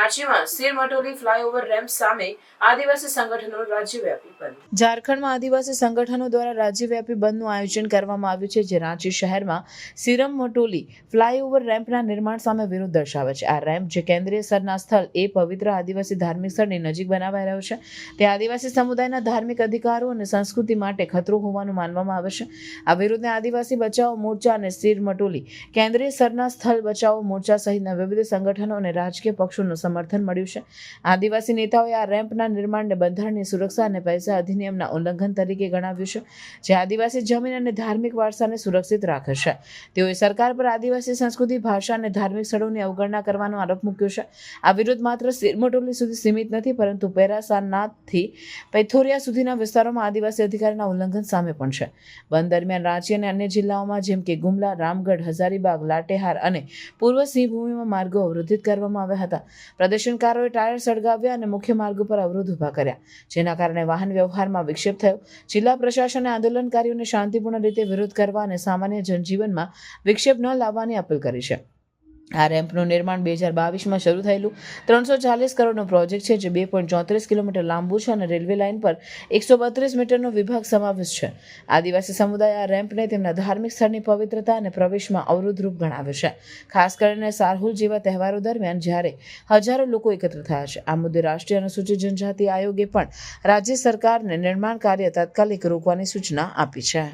રાંચીમાં સિરમટોલી flyover ramp સામે આદિવાસી સંગઠનો રાજ્યવ્યાપી બંધ। ઝારખંડમાં આદિવાસી સંગઠનો દ્વારા રાજ્યવ્યાપી બંધનું આયોજન કરવામાં આવ્યું છે, જે રાંચી શહેરમાં સિરમટોલી ફ્લાયઓવર રેમ્પના નિર્માણ સામે વિરોધ દર્શાવે છે। આ રેમ્પ, જે કેન્દ્રીય સરના સ્થળ એ પવિત્ર આદિવાસી ધાર્મિક સ્થળની નજીક બનાવાઈ રહ્યો છે, તે આદિવાસી સમુદાયના ધાર્મિક અધિકારો અને સંસ્કૃતિ માટે ખતરો હોવાનું માનવામાં આવે છે। આ વિરોધને આદિવાસી બચાવો મોરચા અને સિરમટોલી કેન્દ્રીય સરના સ્થળ બચાવો મોરચા સહિતના વિવિધ સંગઠનો અને રાજકીય પક્ષોનું સમર્થન મળ્યું છે। આદિવાસી નેતાઓએ આ રેમ્પના નિર્માણને બંધારણની સુરક્ષા અને પૈસા અધિનિયમના ઉલ્લંઘન તરીકે ગણાવ્યું છે, જે આદિવાસી જમીન અને ધાર્મિક વારસાને સુરક્ષિત રાખે છે। તેઓએ સરકાર પર આદિવાસી સંસ્કૃતિ, ભાષા અને ધાર્મિક સ્થળોની અવગણના કરવાનો આરોપ મૂક્યો છે। આ વિરોધ માત્ર સિરમટોલી સુધી સીમિત નથી, પરંતુ પેરાસારનાથથી પૈથોરિયા સુધીના વિસ્તારોમાં આદિવાસી અધિકારના ઉલ્લંઘન સામે પણ છે। બંધ દરમિયાન રાંચી અને અન્ય જિલ્લાઓમાં જેમ કે ગુમલા, રામગઢ, હજારીબાગ, લાટેહાર અને પૂર્વ સિંહભૂમિમાં માર્ગો અવરોધિત કરવામાં આવ્યા હતા। પ્રદર્શનકારોએ ટાયર સળગાવ્યા અને મુખ્ય માર્ગો પર અવરોધ ઊભા કર્યા, જેના કારણે વાહન વ્યવહારમાં વિક્ષેપ થયો। જિલ્લા પ્રશાસને આંદોલનકારીઓને શાંતિપૂર્ણ રીતે વિરોધ કરવા અને સામાન્ય જનજીવનમાં વિક્ષેપ ન લાવવાની અપીલ કરી છે। આ રેમ્પનું નિર્માણ 2022માં શરૂ થયેલું 340 કરોડનો પ્રોજેક્ટ છે, જે 2.34 કિલોમીટર લાંબુ છે અને રેલવે લાઇન પર 132 મીટરનો વિભાગ સમાવેશ છે। આદિવાસી સમુદાય આ રેમ્પને તેમના ધાર્મિક સ્થળની પવિત્રતા અને પ્રવેશમાં અવરોધરૂપ ગણાવે છે, ખાસ કરીને સારહુલ જેવા તહેવારો દરમિયાન, જ્યારે હજારો લોકો એકત્ર થયા છે। આ મુદ્દે રાષ્ટ્રીય અનુસૂચિત જનજાતિ આયોગે પણ રાજ્ય સરકારને નિર્માણ કાર્ય તાત્કાલિક રોકવાની સૂચના આપી છે।